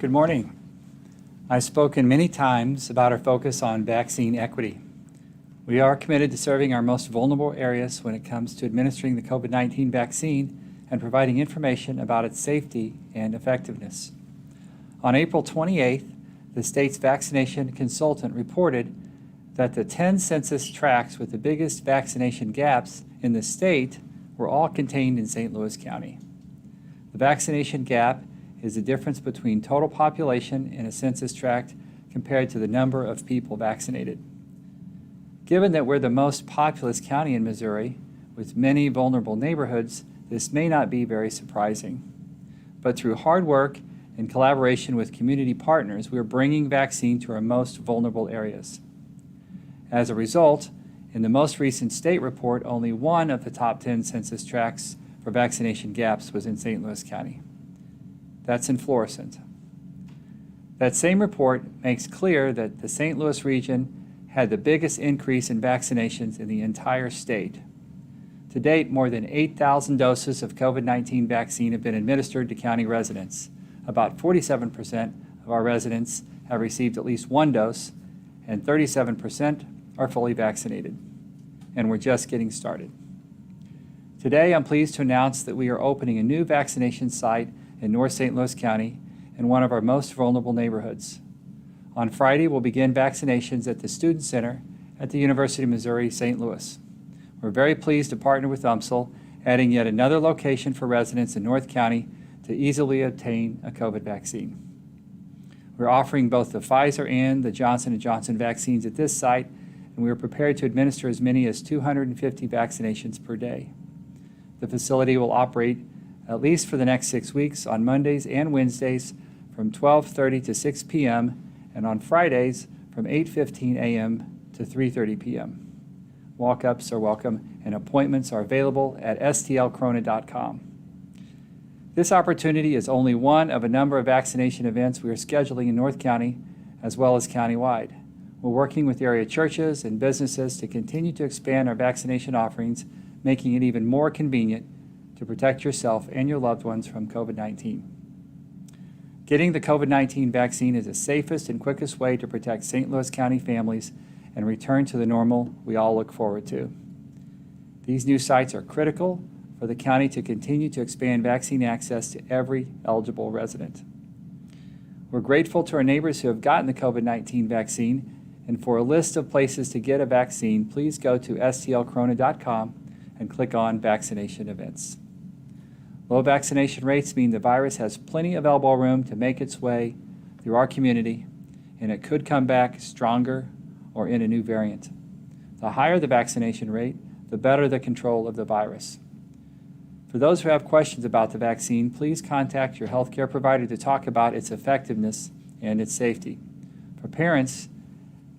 Good morning. I've spoken many times about our focus on vaccine equity. We are committed to serving our most vulnerable areas when it comes to administering the COVID-19 vaccine and providing information about its safety and effectiveness. On April 28th, the state's vaccination consultant reported that the 10 census tracts with the biggest vaccination gaps in the state were all contained in St. Louis County. The vaccination gap is the difference between total population in a census tract compared to the number of people vaccinated. Given that we're the most populous county in Missouri, with many vulnerable neighborhoods, this may not be very surprising. But through hard work and collaboration with community partners, we are bringing vaccine to our most vulnerable areas. As a result, in the most recent state report, only one of the top 10 census tracts for vaccination gaps was in St. Louis County. That's in Florissant. That same report makes clear that the St. Louis region had the biggest increase in vaccinations in the entire state. To date, more than 8,000 doses of COVID-19 vaccine have been administered to county residents. About 47% of our residents have received at least one dose, and 37% are fully vaccinated. And we're just getting started. Today, I'm pleased to announce that we are opening a new vaccination site in North St. Louis County in one of our most vulnerable neighborhoods. On Friday, we'll begin vaccinations at the Student Center at the University of Missouri St. Louis. We're very pleased to partner with UMSL, adding yet another location for residents in North County to easily obtain a COVID vaccine. We're offering both the Pfizer and the Johnson & Johnson vaccines at this site, and we are prepared to administer as many as 250 vaccinations per day. The facility will operate at least for the next 6 weeks on Mondays and Wednesdays from 12:30 to 6 p.m. and on Fridays from 8:15 a.m. to 3:30 p.m. Walk-ups are welcome and appointments are available at stlcorona.com. This opportunity is only one of a number of vaccination events we are scheduling in North County as well as countywide. We're working with area churches and businesses to continue to expand our vaccination offerings, making it even more convenient to protect yourself and your loved ones from COVID-19. Getting the COVID-19 vaccine is the safest and quickest way to protect St. Louis County families and return to the normal we all look forward to. These new sites are critical for the county to continue to expand vaccine access to every eligible resident. We're grateful to our neighbors who have gotten the COVID-19 vaccine, and for a list of places to get a vaccine, please go to stlcorona.com and click on Vaccination Events. Low vaccination rates mean the virus has plenty of elbow room to make its way through our community, and it could come back stronger or in a new variant. The higher the vaccination rate, the better the control of the virus. For those who have questions about the vaccine, please contact your healthcare provider to talk about its effectiveness and its safety. For parents,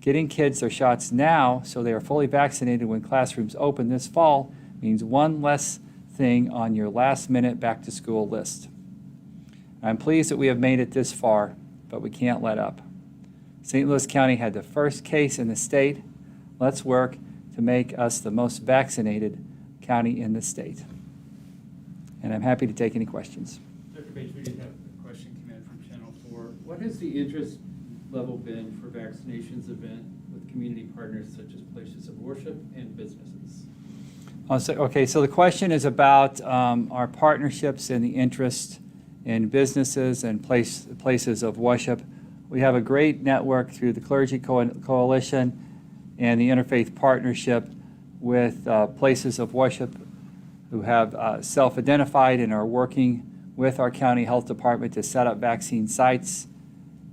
getting kids their shots now so they are fully vaccinated when classrooms open this fall means one less thing on your last-minute back-to-school list. I'm pleased that we have made it this far, but we can't let up. St. Louis County had the first case in the state. Let's work to make us the most vaccinated county in the state. And I'm happy to take any questions. Dr. Bates, we did have a question come in from Channel 4. What has the interest level been for vaccinations event with community partners such as places of worship and businesses? So the question is about our partnerships and the interest in businesses and places of worship. We have a great network through the Clergy Coalition and the Interfaith Partnership with places of worship who have self-identified and are working with our county health department to set up vaccine sites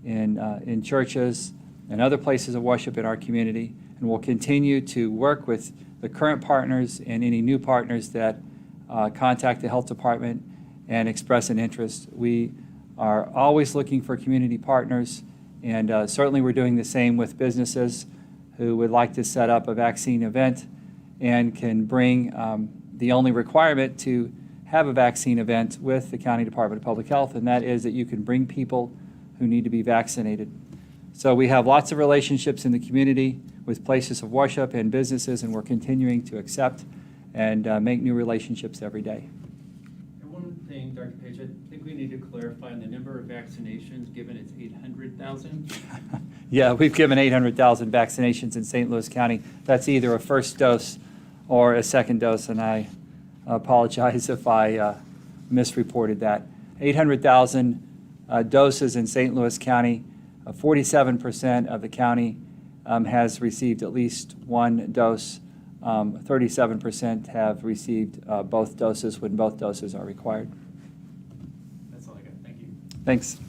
in churches and other places of worship in our community. And we'll continue to work with the current partners and any new partners that contact the health department and express an interest. We are always looking for community partners, and certainly we're doing the same with businesses who would like to set up a vaccine event and can bring the only requirement to have a vaccine event with the County Department of Public Health, and that is that you can bring people who need to be vaccinated. So we have lots of relationships in the community with places of worship and businesses, and we're continuing to accept and make new relationships every day. And one thing, Dr. Page, I think we need to clarify in the number of vaccinations, given it's 800,000? Yeah, we've given 800,000 vaccinations in St. Louis County. That's either a first dose or a second dose, and I apologize if I misreported that. 800,000 doses in St. Louis County. 47% of the county has received at least one dose. 37% have received both doses when both doses are required. That's all I got. Thank you. Thanks.